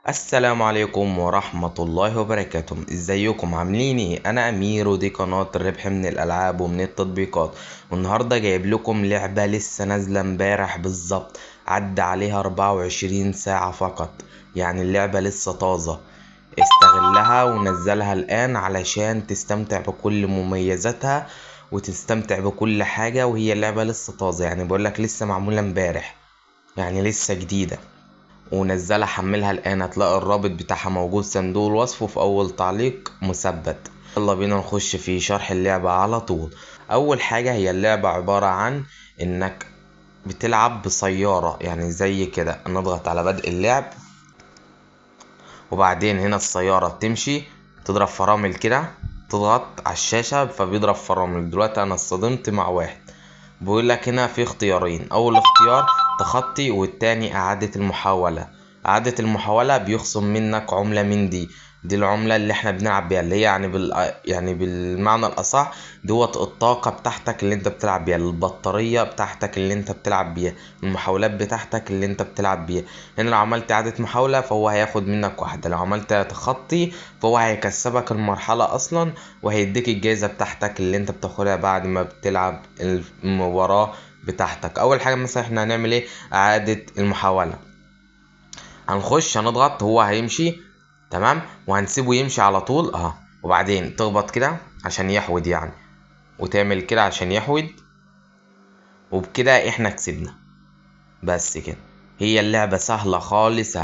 السلام عليكم ورحمة الله وبركاته. ازيكم عاملين ايه؟ انا امير ودي قناة الربح من الالعاب ومن التطبيقات. والنهاردة جايب لكم لعبة لسه نازلة امبارح بالظبط، عدى عليها 24 ساعة فقط، يعني اللعبة لسه طازة. استغلها ونزلها الان علشان تستمتع بكل مميزاتها وتستمتع بكل حاجة، وهي اللعبة لسه طازة، يعني بقولك لسه معمولة امبارح، يعني لسه جديدة. ونزلها حملها الآن، هتلاقي الرابط بتاعها موجود صندوق الوصف وفي أول تعليق مثبت. يلا بينا نخش في شرح اللعبة على طول. أول حاجة، هي اللعبة عبارة عن إنك بتلعب بسيارة، يعني زي كده. نضغط على بدء اللعب، وبعدين هنا السيارة بتمشي، تضرب فرامل كده، تضغط على الشاشة فبيضرب فرامل. دلوقتي أنا اصطدمت مع واحد. بيقول لك هنا في اختيارين، اول اختيار تخطي، والتاني اعادة المحاولة. اعادة المحاولة بيخصم منك عملة من دي العملة اللي احنا بنلعب بيها، اللي هي يعني بالمعنى الاصح دوت الطاقة بتاعتك اللي انت بتلعب بيها، البطارية بتاعتك اللي انت بتلعب بيها، المحاولات بتاعتك اللي انت بتلعب بيها. هنا لو عملت اعادة محاولة فهو هياخد منك واحدة، لو عملت تخطي فهو هيكسبك المرحلة اصلا، وهيديك الجايزة بتاعتك اللي انت بتاخدها بعد ما بتلعب المباراة بتاعتك. اول حاجة مثلا احنا هنعمل ايه؟ اعادة المحاولة. هنخش هنضغط، هو هيمشي تمام، وهنسيبه يمشي على طول وبعدين تخبط كده عشان يحود يعني، وتعمل كده عشان يحود، وبكده احنا كسبنا. بس كده، هي اللعبة سهلة خالص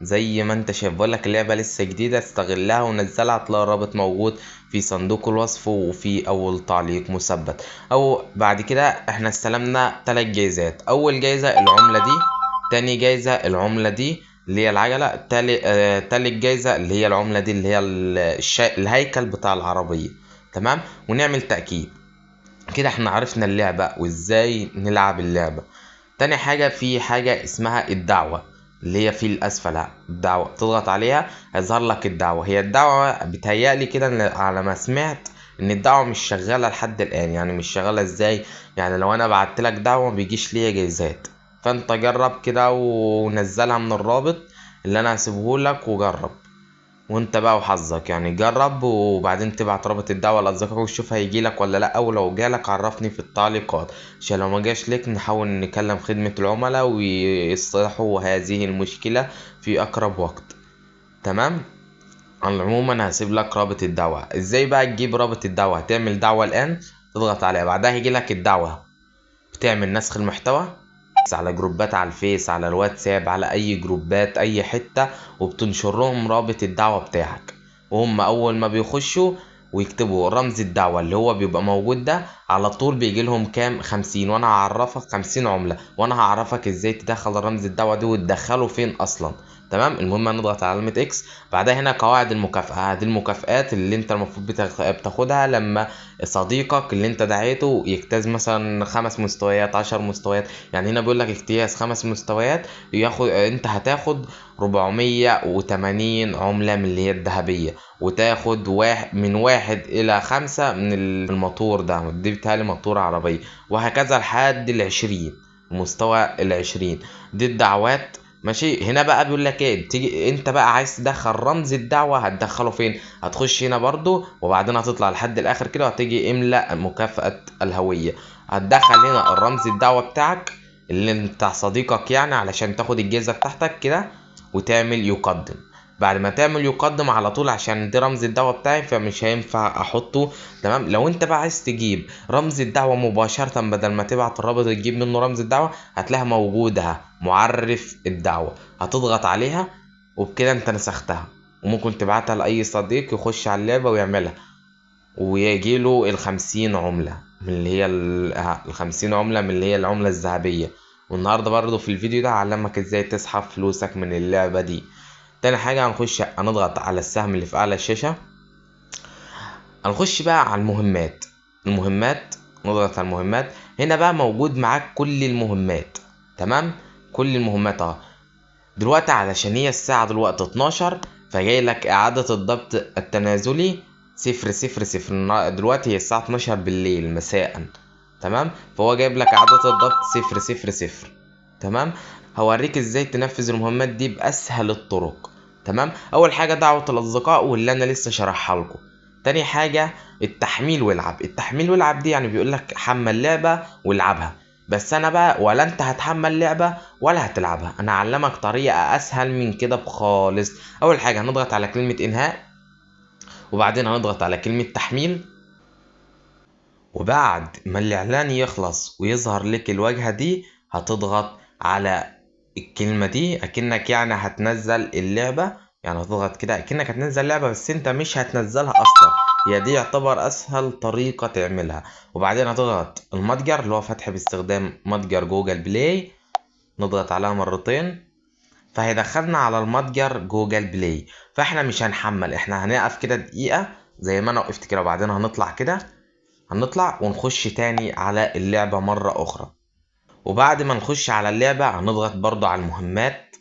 زي ما انت شايف. بقولك اللعبة لسه جديدة، استغلها ونزلها، هتلاقي الرابط موجود في صندوق الوصف وفي اول تعليق مثبت. او بعد كده احنا استلمنا 3 جايزات. اول جايزة العملة دي، تاني جايزة العملة دي اللي هي العجلة، تالت جايزة اللي هي العملة دي اللي هي الهيكل بتاع العربية. تمام، ونعمل تأكيد. كده احنا عرفنا اللعبة وازاي نلعب اللعبة. تاني حاجة، في حاجة اسمها الدعوة، اللي هي في الأسفل الدعوة، تضغط عليها هيظهر لك الدعوة. هي الدعوة بتهيألي كده على ما سمعت إن الدعوة مش شغالة لحد الآن. يعني مش شغالة ازاي؟ يعني لو أنا بعتلك دعوة مبيجيش ليا جايزات، فأنت جرب كده ونزلها من الرابط اللي أنا هسيبهولك وجرب، وانت بقى وحظك. يعني جرب وبعدين تبعت رابط الدعوة لأصدقائك وشوف هيجيلك ولا لأ، ولو جالك عرفني في التعليقات، عشان لو ما جاش لك نحاول نكلم خدمة العملاء ويصلحوا هذه المشكلة في أقرب وقت. تمام. على العموم انا هسيب لك رابط الدعوة. ازاي بقى تجيب رابط الدعوة؟ هتعمل دعوة الآن، تضغط عليها، بعدها هيجيلك الدعوة، بتعمل نسخ المحتوى على جروبات، على الفيس، على الواتساب، على اي جروبات اي حتة، وبتنشر لهم رابط الدعوة بتاعك. وهم اول ما بيخشوا ويكتبوا رمز الدعوة اللي هو بيبقى موجود ده، على طول بيجي لهم كام؟ 50. وانا هعرفك 50 عملة، وانا هعرفك ازاي تدخل رمز الدعوة دي وتدخله فين اصلا. تمام. المهم هنضغط على علامة اكس، بعدها هنا قواعد المكافأة. دي المكافآت اللي انت المفروض بتاخدها لما صديقك اللي انت دعيته يجتاز مثلا 5 مستويات، 10 مستويات. يعني هنا بيقول لك اجتياز 5 مستويات انت هتاخد 480 عملة من اللي هي الذهبية، وتاخد من 1 إلى 5 من الموتور دي بتهيألي موتور عربية، وهكذا لحد 20 مستوى 20. دي الدعوات. ماشي. هنا بقى بيقول لك ايه، تيجي انت بقى عايز تدخل رمز الدعوة هتدخله فين؟ هتخش هنا برضو، وبعدين هتطلع لحد الاخر كده، وهتيجي املأ مكافأة الهوية. هتدخل هنا الرمز الدعوة بتاعك اللي بتاع صديقك يعني، علشان تاخد الجائزة بتاعتك كده، وتعمل يقدم. بعد ما تعمل يقدم على طول، عشان دي رمز الدعوة بتاعي فمش هينفع احطه. تمام. لو انت بقى عايز تجيب رمز الدعوة مباشرة بدل ما تبعت الرابط تجيب منه رمز الدعوة، هتلاقيها موجودة معرف الدعوة، هتضغط عليها، وبكده انت نسختها. وممكن تبعتها لأي صديق يخش على اللعبة ويعملها، ويجيله 50 عملة من اللي هي 50 عملة من اللي هي العملة الذهبية. والنهاردة برضو في الفيديو ده هعلمك ازاي تسحب فلوسك من اللعبة دي. تاني حاجة هنضغط على السهم اللي في أعلى الشاشة، هنخش بقى على المهمات. نضغط على المهمات. هنا بقى موجود معاك كل المهمات. تمام. كل المهمات دلوقتي علشان هي الساعة دلوقتي 12، فجاي لك إعادة الضبط التنازلي 000. دلوقتي هي الساعة 12 بالليل مساء. تمام. فهو جايب لك إعادة الضبط 000. تمام. هوريك ازاي تنفذ المهمات دي بأسهل الطرق. تمام. اول حاجه دعوه الاصدقاء واللي انا لسه شرحها لكم. تاني حاجه التحميل والعب. التحميل والعب دي يعني بيقول لك حمل لعبه والعبها، بس انا بقى ولا انت هتحمل لعبه ولا هتلعبها، انا هعلمك طريقه اسهل من كده بخالص. اول حاجه هنضغط على كلمه انهاء، وبعدين هنضغط على كلمه تحميل، وبعد ما الاعلان يخلص ويظهر لك الواجهه دي هتضغط على الكلمة دي اكنك يعني هتنزل اللعبة. يعني هتضغط كده اكنك هتنزل لعبة، بس انت مش هتنزلها اصلا. هي دي يعتبر اسهل طريقة تعملها. وبعدين هتضغط المتجر اللي هو فتح باستخدام متجر جوجل بلاي، نضغط عليها مرتين فهيدخلنا على المتجر جوجل بلاي. فاحنا مش هنحمل، احنا هنقف كده دقيقة زي ما انا وقفت كده، وبعدين هنطلع كده، هنطلع ونخش تاني على اللعبة مرة اخرى. وبعد ما نخش على اللعبة هنضغط برضو على المهمات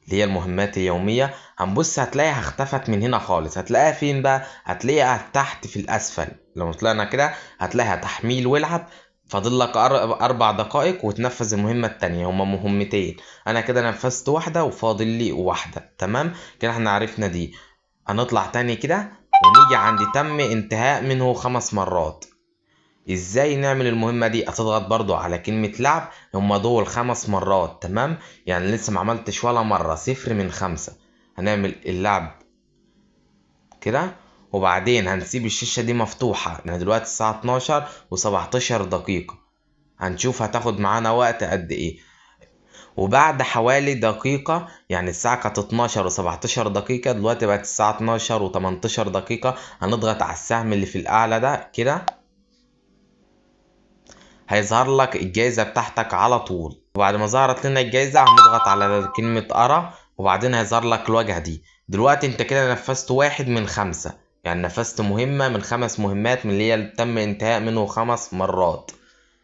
اللي هي المهمات اليومية. هنبص هتلاقيها اختفت من هنا خالص. هتلاقيها فين بقى؟ هتلاقيها تحت في الأسفل. لو طلعنا كده هتلاقيها تحميل والعب. فاضل لك 4 دقائق وتنفذ المهمة التانية. هما مهمتين، أنا كده نفذت واحدة وفاضل لي واحدة. تمام كده احنا عرفنا دي. هنطلع تاني كده ونيجي عند تم انتهاء منه 5 مرات. ازاي نعمل المهمة دي؟ هتضغط برضو على كلمة لعب، هما دول 5 مرات. تمام يعني لسه ما عملتش ولا مرة، 0 من 5. هنعمل اللعب كده، وبعدين هنسيب الشاشة دي مفتوحة. يعني دلوقتي الساعة 12 و17 دقيقة، هنشوف هتاخد معانا وقت قد ايه. وبعد حوالي دقيقة، يعني الساعة كانت 12 و17 دقيقة، دلوقتي بقت الساعة 12 و18 دقيقة. هنضغط على السهم اللي في الأعلى ده كده، هيظهر لك الجايزة بتاعتك على طول. وبعد ما ظهرت لنا الجايزة هنضغط على كلمة أرى، وبعدين هيظهر لك الواجهة دي. دلوقتي انت كده نفذت 1 من 5، يعني نفذت مهمة من 5 مهمات من اللي هي اللي تم انتهاء منه 5 مرات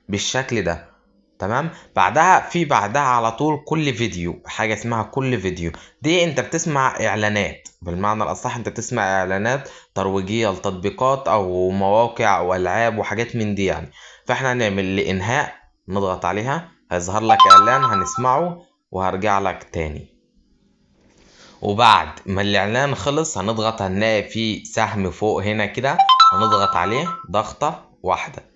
بالشكل ده. تمام. بعدها على طول كل فيديو، حاجة اسمها كل فيديو. دي انت بتسمع اعلانات، بالمعنى الاصح انت بتسمع اعلانات ترويجية لتطبيقات او مواقع او العاب وحاجات من دي يعني. فاحنا هنعمل لانهاء، نضغط عليها هيظهر لك اعلان هنسمعه وهرجع لك تاني. وبعد ما الاعلان خلص هنضغط، هنلاقي فيه سهم فوق هنا كده، هنضغط عليه ضغطة واحدة.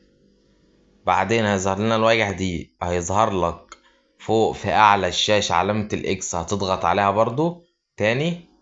بعدين هيظهر لنا الواجهة دي، هيظهر لك فوق في اعلى الشاشة علامة الاكس، هتضغط عليها برضو تاني.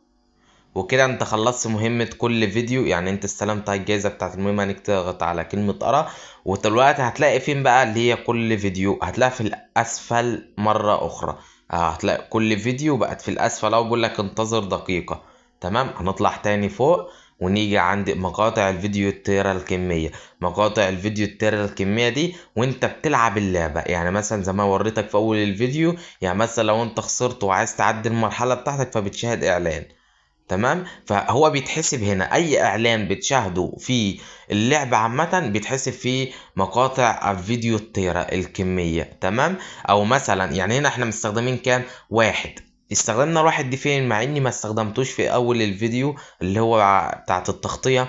وكده انت خلصت مهمة كل فيديو، يعني انت استلمت الجايزة بتاعت المهمة انك تضغط على كلمة ارى. ودلوقتي هتلاقي فين بقى اللي هي كل فيديو؟ هتلاقي في الاسفل مرة اخرى. هتلاقي كل فيديو بقت في الاسفل، او بيقول لك انتظر دقيقة. تمام. هنطلع تاني فوق ونيجي عند مقاطع الفيديو التيرا الكمية. مقاطع الفيديو التيرا الكمية دي وانت بتلعب اللعبة، يعني مثلا زي ما وريتك في اول الفيديو، يعني مثلا لو انت خسرت وعايز تعدي المرحلة بتاعتك فبتشاهد اعلان. تمام. فهو بيتحسب هنا اي اعلان بتشاهده في اللعبة عامة بيتحسب في مقاطع الفيديو التيرا الكمية. تمام. او مثلا يعني هنا احنا مستخدمين كام؟ 1. استخدمنا الواحد دي فين مع اني ما استخدمتوش في اول الفيديو اللي هو بتاعت التغطية؟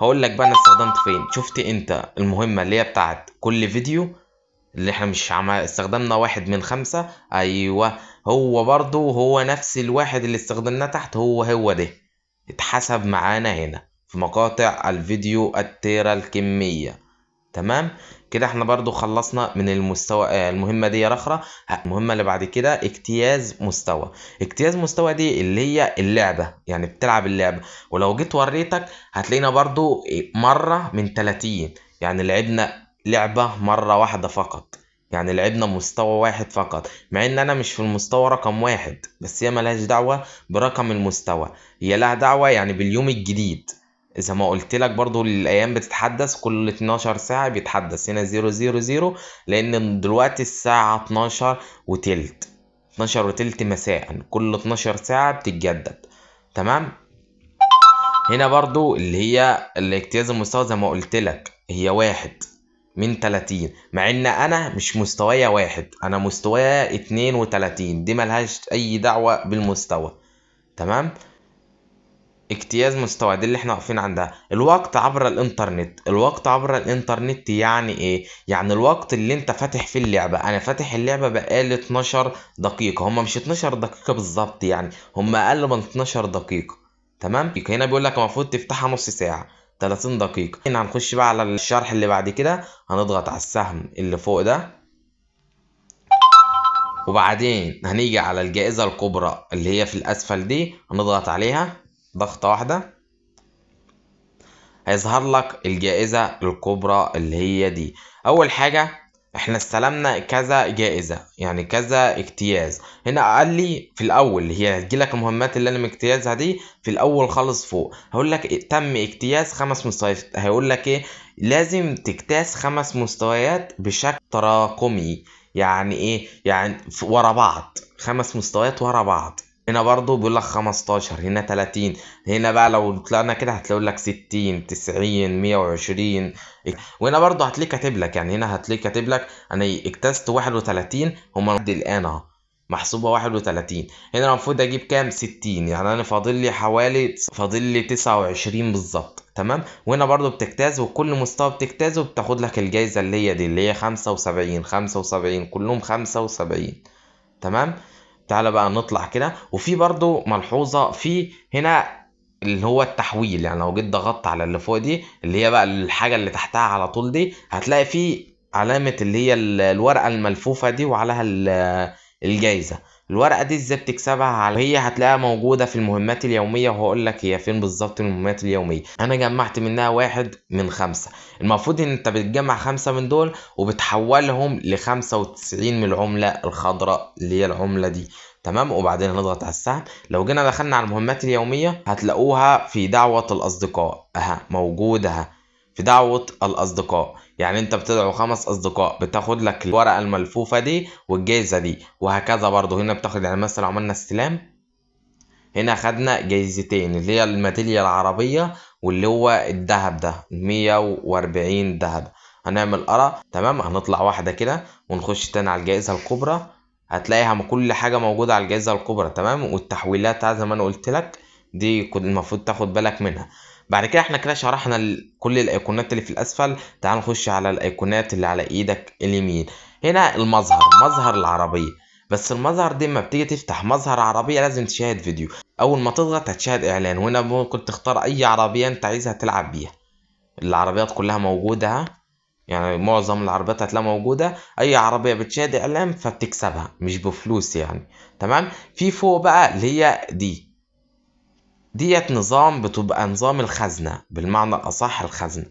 هقول لك بقى انا استخدمته فين. شفت انت المهمة اللي هي بتاعت كل فيديو اللي احنا مش استخدمنا 1 من 5؟ ايوه، هو برضو هو نفس الواحد اللي استخدمناه تحت، هو ده اتحسب معانا هنا في مقاطع الفيديو التيرا الكمية. تمام. كده احنا برضو خلصنا من المستوى المهمة دي يا رخرة. المهمة اللي بعد كده اجتياز مستوى. اجتياز مستوى دي اللي هي اللعبة، يعني بتلعب اللعبة. ولو جيت وريتك هتلاقينا برضو مرة من 30، يعني لعبنا لعبة مرة واحدة فقط، يعني لعبنا مستوى واحد فقط. مع ان انا مش في المستوى رقم 1، بس هي ملهاش دعوة برقم المستوى، هي لها دعوة يعني باليوم الجديد. زي ما قلت لك برضو الايام بتتحدث كل 12 ساعة بيتحدث. هنا 000 لان دلوقتي الساعة 12 وتلت، 12 وتلت مساء، كل 12 ساعة بتتجدد. تمام. هنا برضو اللي هي الاجتياز المستوى زي ما قلت لك هي 1 من 30، مع ان انا مش مستوايا 1، انا مستوايا 32. دي ملهاش اي دعوة بالمستوى. تمام. اجتياز مستوى دي اللي احنا واقفين عندها. الوقت عبر الانترنت، الوقت عبر الانترنت يعني ايه؟ يعني الوقت اللي انت فاتح فيه اللعبة. انا فاتح اللعبة بقالي 12 دقيقة، هما مش 12 دقيقة بالظبط يعني، هما اقل من 12 دقيقة. تمام. هنا بيقول لك المفروض تفتحها نص ساعة، 30 دقيقة. هنا هنخش بقى على الشرح اللي بعد كده، هنضغط على السهم اللي فوق ده، وبعدين هنيجي على الجائزة الكبرى اللي هي في الاسفل دي، هنضغط عليها ضغطة واحدة، هيظهر لك الجائزة الكبرى اللي هي دي. أول حاجة احنا استلمنا كذا جائزة، يعني كذا اجتياز. هنا قال لي في الأول اللي هي هتجيلك المهمات اللي أنا مجتيازها دي في الأول خالص فوق، هقول لك تم اجتياز 5 مستويات. هيقول لك إيه؟ لازم تجتاز 5 مستويات بشكل تراكمي. يعني إيه؟ يعني ورا بعض، 5 مستويات ورا بعض. هنا برضو بيقول لك 15، هنا 30. هنا بقى لو طلعنا كده هتلاقي لك 60 90 120. وهنا برضو هتلاقي كاتب لك، يعني هنا هتلاقي كاتب لك انا اجتزت 31، هما لحد الان اهو محسوبه 31. هنا المفروض اجيب كام؟ 60، يعني انا فاضل لي 29 بالظبط. تمام. وهنا برضو بتجتاز، وكل مستوى بتجتازه بتاخد لك الجايزه اللي هي دي اللي هي 75 75، كلهم 75. تمام. تعالى بقى نطلع كده. وفي برضو ملحوظة في هنا اللي هو التحويل، يعني لو جيت ضغطت على اللي فوق دي اللي هي بقى الحاجة اللي تحتها على طول دي، هتلاقي في علامة اللي هي الورقة الملفوفة دي وعليها الجايزة. الورقة دي ازاي بتكسبها؟ هي هتلاقيها موجودة في المهمات اليومية، وهقول لك هي فين بالظبط المهمات اليومية. انا جمعت منها 1 من 5. المفروض ان انت بتجمع 5 من دول وبتحولهم ل95 من العملة الخضراء اللي هي العملة دي. تمام. وبعدين هنضغط على السهم. لو جينا دخلنا على المهمات اليومية هتلاقوها في دعوة الأصدقاء، موجودة في دعوة الأصدقاء. يعني أنت بتدعو 5 أصدقاء بتاخد لك الورقة الملفوفة دي والجايزة دي، وهكذا. برضو هنا بتاخد، يعني مثلا عملنا استلام، هنا خدنا جايزتين اللي هي الميدالية العربية واللي هو الذهب ده 140 ذهب. هنعمل تمام. هنطلع واحدة كده ونخش تاني على الجائزة الكبرى، هتلاقيها كل حاجة موجودة على الجائزة الكبرى. تمام. والتحويلات زي ما انا قلت لك دي كنت المفروض تاخد بالك منها. بعد كده احنا كده شرحنا كل الايقونات اللي في الاسفل. تعال نخش على الايقونات اللي على ايدك اليمين. هنا مظهر العربية. بس المظهر دي ما بتيجي تفتح مظهر عربية لازم تشاهد فيديو. اول ما تضغط هتشاهد اعلان، وهنا ممكن تختار اي عربية انت عايزها تلعب بيها. العربيات كلها موجودة، يعني معظم العربيات هتلاقيها موجودة. اي عربية بتشاهد اعلان فبتكسبها مش بفلوس يعني. تمام. في فوق بقى اللي هي ديت نظام، بتبقى نظام الخزنة، بالمعنى الاصح الخزنة.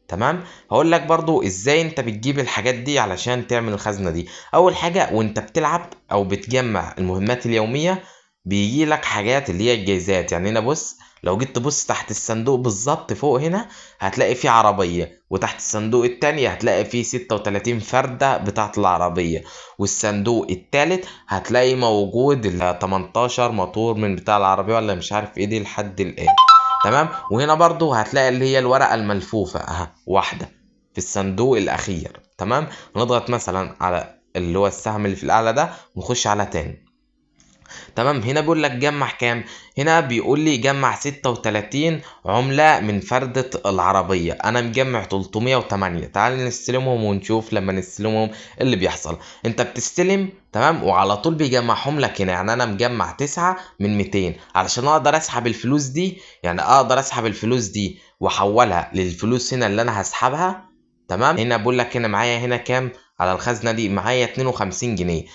تمام. هقول لك برضو ازاي انت بتجيب الحاجات دي علشان تعمل الخزنة دي. اول حاجة وانت بتلعب او بتجمع المهمات اليومية بيجي لك حاجات اللي هي الجايزات. يعني هنا بص، لو جيت تبص تحت الصندوق بالظبط فوق هنا هتلاقي فيه عربية، وتحت الصندوق التاني هتلاقي فيه 36 فردة بتاعت العربية، والصندوق التالت هتلاقي موجود 18 موتور من بتاع العربية ولا مش عارف ايه دي لحد الآن. تمام. وهنا برضو هتلاقي اللي هي الورقة الملفوفة واحدة في الصندوق الأخير. تمام. نضغط مثلا على اللي هو السهم اللي في الأعلى ده ونخش على تاني. تمام. هنا بيقول لك جمع كام؟ هنا بيقول لي جمع 36 عملة من فردة العربية. انا مجمع 308. تعال نستلمهم ونشوف لما نستلمهم اللي بيحصل. انت بتستلم تمام وعلى طول بيجمعهم لك هنا. يعني انا مجمع 9 من 200 علشان اقدر اسحب الفلوس دي، يعني اقدر اسحب الفلوس دي واحولها للفلوس هنا اللي انا هسحبها. تمام. هنا بقول لك هنا معايا هنا كام على الخزنة دي؟ معايا 52 جنيه،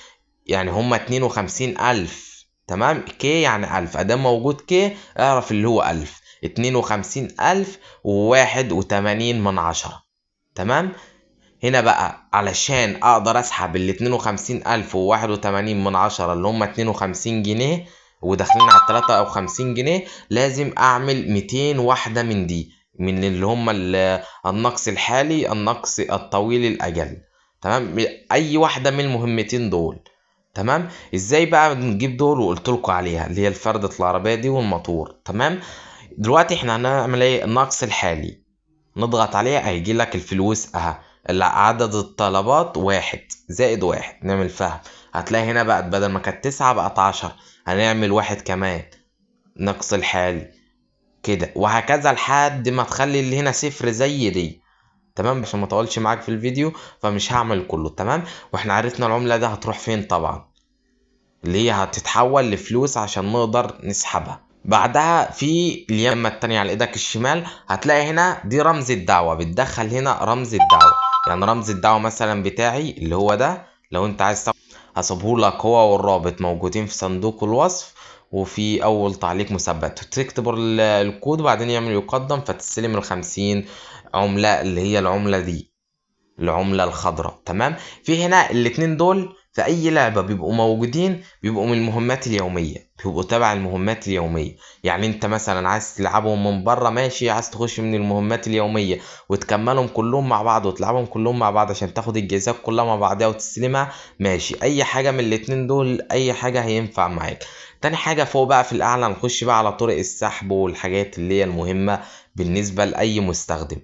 يعني هما 52,000. تمام. كي يعني 1000، ادام موجود كي اعرف اللي هو 1000. 52,081 من 10. تمام. هنا بقى علشان اقدر اسحب 52,081 من 10 اللي هما 52 جنيه وداخلين على 53 جنيه، لازم اعمل 200 واحدة من دي، من اللي هما النقص الحالي، النقص الطويل الاجل. تمام. اي واحدة من المهمتين دول. تمام. ازاي بقى بنجيب دول؟ وقلت لكم عليها اللي هي الفردة العربية دي والموتور. تمام. دلوقتي احنا هنعمل ايه؟ النقص الحالي، نضغط عليه هيجي لك الفلوس عدد الطلبات 1+1. نعمل فهم، هتلاقي هنا بقت بدل ما كانت 9 بقت 10. هنعمل 1 كمان، نقص الحالي. كده، وهكذا لحد ما تخلي اللي هنا صفر زي دي. تمام، عشان ما اطولش معاك في الفيديو فمش هعمل كله. تمام، واحنا عرفنا العملة دي هتروح فين طبعا، اللي هي هتتحول لفلوس عشان نقدر نسحبها. بعدها في اليمة التانية على ايدك الشمال هتلاقي هنا دي رمز الدعوة، بتدخل هنا رمز الدعوة. يعني رمز الدعوة مثلا بتاعي اللي هو ده، لو انت عايز هسيبهولك هو والرابط موجودين في صندوق الوصف وفي اول تعليق مثبت. تكتب الكود وبعدين يعمل يقدم فتستلم ال50 عملة اللي هي العملة دي، العملة الخضراء. تمام، في هنا الاتنين دول في اي لعبة بيبقوا موجودين، بيبقوا من المهمات اليومية، بيبقوا تبع المهمات اليومية. يعني انت مثلا عايز تلعبهم من بره ماشي، عايز تخش من المهمات اليومية وتكملهم كلهم مع بعض وتلعبهم كلهم مع بعض عشان تاخد الجايزات كلها مع بعضها وتستلمها ماشي. اي حاجة من الاتنين دول، اي حاجة هينفع معاك. تاني حاجة فوق بقى في الاعلى نخش بقى على طرق السحب والحاجات اللي هي المهمة بالنسبة لأي مستخدم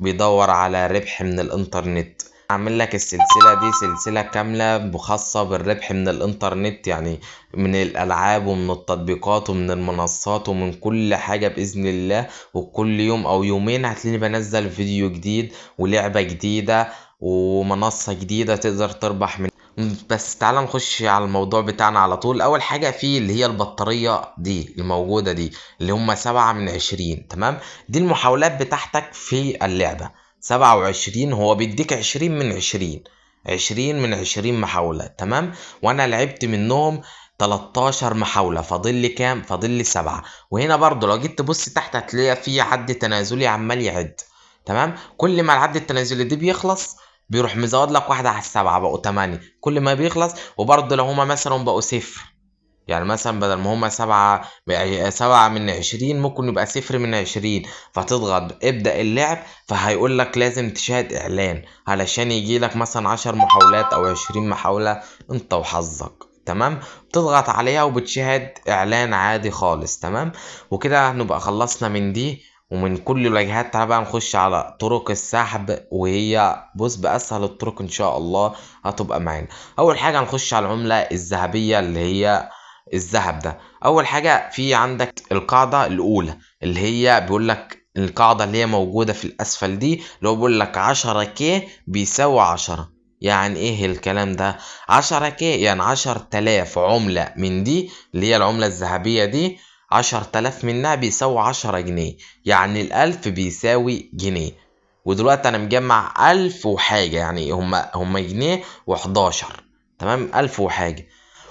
بيدور على ربح من الانترنت. اعمل لك السلسلة دي سلسلة كاملة خاصة بالربح من الانترنت، يعني من الالعاب ومن التطبيقات ومن المنصات ومن كل حاجة باذن الله. وكل يوم او يومين هتلاقيني بنزل فيديو جديد ولعبة جديدة ومنصة جديدة تقدر تربح من. بس تعالى نخش على الموضوع بتاعنا على طول. اول حاجة فيه اللي هي البطارية دي الموجودة دي اللي هم 7 من 20. تمام، دي المحاولات بتاعتك في اللعبة 27. هو بيديك 20 من 20، 20 من 20 محاولة. تمام، وانا لعبت منهم 13 محاولة، فاضل لي كام؟ فاضل لي 7. وهنا برضو لو جيت تبص تحت هتلاقي في عد تنازلي عمال يعد. تمام، كل ما العد التنازلي دي بيخلص بيروح مزود لك واحدة على ال7 بقوا 8 كل ما بيخلص. وبرضه لو هما مثلا بقوا صفر، يعني مثلا بدل ما هما 7 من 20 ممكن يبقى 0 من 20، فتضغط ابدأ اللعب فهيقول لك لازم تشاهد إعلان علشان يجي لك مثلا 10 محاولات أو 20 محاولة انت وحظك. تمام، بتضغط عليها وبتشاهد إعلان عادي خالص. تمام، وكده هنبقى خلصنا من دي ومن كل الواجهات. تعالى بقى نخش على طرق السحب، وهي بص بأسهل الطرق إن شاء الله هتبقى معانا. أول حاجة هنخش على العملة الذهبية اللي هي الذهب ده. اول حاجه في عندك القاعده الاولى اللي هي بيقول لك القاعده اللي هي موجوده في الاسفل دي، اللي هو بيقول لك 10 كي بيساوي 10. يعني ايه الكلام ده؟ 10 كي يعني 10,000 عمله من دي اللي هي العمله الذهبيه دي، 10,000 منها بيساوي 10 جنيه. يعني ال1000 بيساوي جنيه. ودلوقتي انا مجمع 1000 وحاجه، يعني هما جنيه و11. تمام، 1000 وحاجه.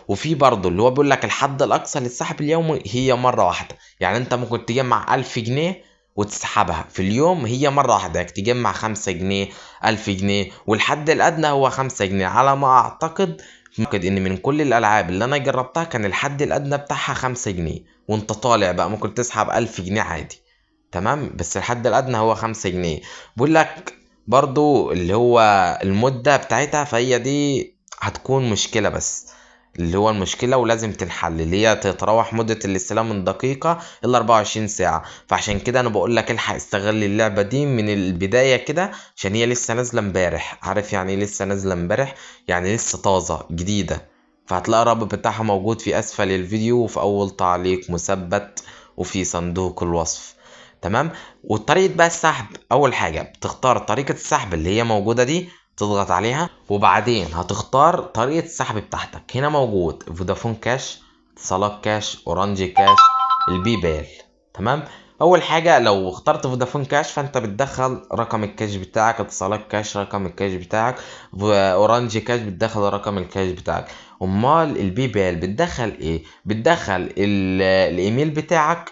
وفي برضه اللي هو بيقول لك الحد الاقصى للسحب اليومي هي مره واحده. يعني انت ممكن تجمع 1000 جنيه وتسحبها في اليوم هي مره واحده، يعني تجمع 5 جنيه 1000 جنيه، والحد الادنى هو 5 جنيه على ما اعتقد. ممكن ان من كل الالعاب اللي انا جربتها كان الحد الادنى بتاعها 5 جنيه، وانت طالع بقى ممكن تسحب 1000 جنيه عادي. تمام، بس الحد الادنى هو 5 جنيه. بيقول لك برضو اللي هو المدة بتاعتها فهي دي هتكون مشكلة، بس اللي هو المشكلة ولازم تنحل، اللي هي تتراوح مدة الاستلام من دقيقة إلا 24 ساعة. فعشان كده أنا بقول لك الحق استغل اللعبة دي من البداية كده، عشان هي لسه نازلة امبارح. عارف يعني ايه لسه نازلة امبارح؟ يعني لسه طازة جديدة. فهتلاقي الرابط بتاعها موجود في أسفل الفيديو وفي أول تعليق مثبت وفي صندوق الوصف. تمام، وطريقة بقى السحب أول حاجة بتختار طريقة السحب اللي هي موجودة دي، تضغط عليها وبعدين هتختار طريقة السحب بتاعتك. هنا موجود فودافون كاش، اتصالات كاش، اورانج كاش، البي بال. تمام، اول حاجة لو اخترت فودافون كاش فانت بتدخل رقم الكاش بتاعك، اتصالات كاش رقم الكاش بتاعك، اورانج كاش بتدخل رقم الكاش بتاعك. امال البي بال بتدخل ايه؟ بتدخل الايميل بتاعك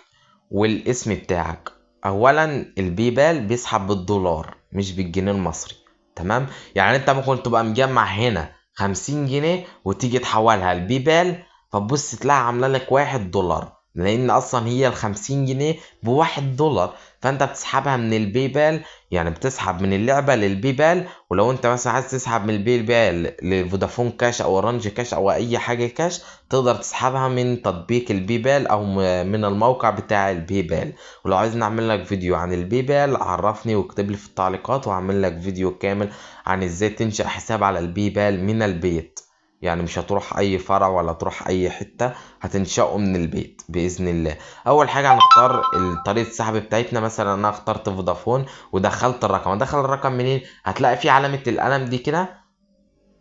والاسم بتاعك. اولا البي بال بيسحب بالدولار مش بالجنيه المصري. تمام، يعني انت ممكن تبقى مجمع هنا 50 جنيه وتيجي تحولها البي بال فتبص تلاقي عامله لك $1، لان اصلا هي ال50 جنيه ب1 دولار. فانت بتسحبها من البي بال، يعني بتسحب من اللعبه للبي بال. ولو انت مثلا عايز تسحب من البي بال لفودافون كاش او اورنج كاش او اي حاجه كاش، تقدر تسحبها من تطبيق البي بال او من الموقع بتاع البي بال. ولو عايز نعمل لك فيديو عن البي بال عرفني واكتب لي في التعليقات، واعمل لك فيديو كامل عن ازاي تنشأ حساب على البي بال من البيت. يعني مش هتروح اي فرع ولا تروح اي حتة، هتنشأه من البيت بإذن الله. اول حاجة هنختار طريقة السحب بتاعتنا. مثلا انا اخترت فودافون ودخلت الرقم. ادخل الرقم منين؟ هتلاقي في علامة القلم دي كده،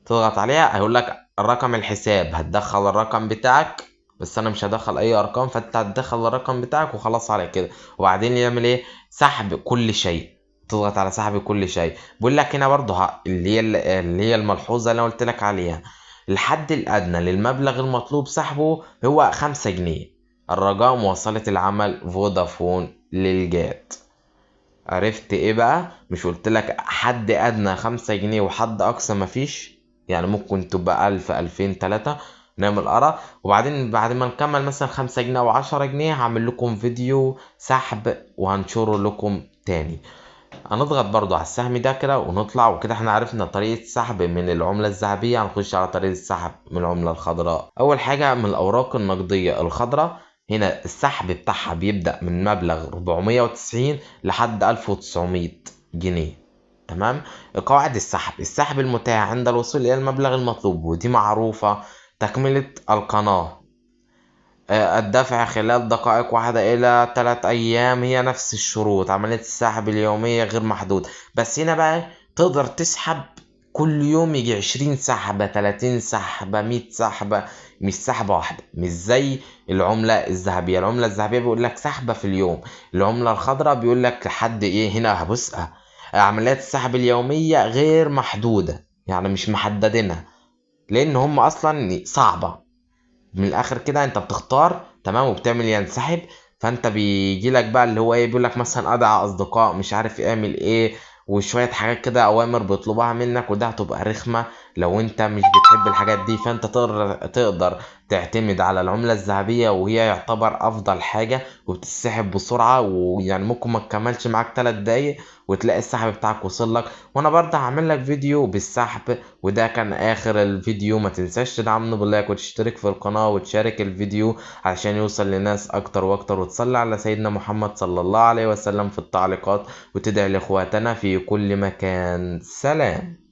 تضغط عليها هيقول لك رقم الحساب. هتدخل الرقم بتاعك، بس انا مش هدخل اي ارقام، فانت هتدخل الرقم بتاعك وخلاص على كده. وبعدين يعمل ايه؟ سحب كل شيء. تضغط على سحب كل شيء. بيقول لك هنا برضه اللي هي الملحوظه اللي انا قلت لك عليها، الحد الادنى للمبلغ المطلوب سحبه هو 5 جنيه. الرجاء مواصله العمل فودافون للجات. عرفت ايه بقى؟ مش قلت لك حد ادنى 5 جنيه وحد اقصى مفيش؟ يعني ممكن تبقى 1000 2000 3. نعمل قرا. وبعدين بعد ما نكمل مثلا 5 جنيه او 10 جنيه هعمل لكم فيديو سحب وهنشره لكم تاني. هنضغط برضو على السهم ده كده ونطلع. وكده احنا عرفنا طريقة السحب من العملة الذهبية. هنخش على طريقة السحب من العملة الخضراء. أول حاجة من الأوراق النقدية الخضراء، هنا السحب بتاعها بيبدأ من مبلغ 490 لحد 1900 جنيه. تمام. قواعد السحب المتاح عند الوصول إلى المبلغ المطلوب، ودي معروفة. تكملة القناة، الدفع خلال دقائق واحدة إلى 3 أيام، هي نفس الشروط. عملية السحب اليومية غير محدود. بس هنا بقى تقدر تسحب كل يوم يجي 20 سحبة 30 سحبة 100 سحبة، مش سحبة واحدة. مش زي العملة الذهبية. العملة الذهبية بيقول لك سحبة في اليوم. العملة الخضراء بيقول لك لحد إيه. هنا هبص عمليات السحب اليومية غير محدودة، يعني مش محددينها، لأن هم أصلا صعبة. من الاخر كده انت بتختار تمام وبتعمل ينسحب. فانت بيجي لك بقى اللي هو ايه، بيقول لك مثلا ادعى اصدقاء، مش عارف اعمل ايه، وشويه حاجات كده اوامر بيطلبها منك، وده هتبقى رخمه لو انت مش بتحب الحاجات دي. فانت تقدر تعتمد على العمله الذهبيه، وهي يعتبر افضل حاجه وبتسحب بسرعه. ويعني ممكن ما تكملش معاك 3 دقايق وتلاقي السحب بتاعك وصل لك. وانا برضه هعمل لك فيديو بالسحب. وده كان اخر الفيديو. ما تنساش تدعمنا باللايك وتشترك في القناة وتشارك الفيديو علشان يوصل لناس اكتر واكتر، وتصلي على سيدنا محمد صلى الله عليه وسلم في التعليقات، وتدعي لاخواتنا في كل مكان. سلام.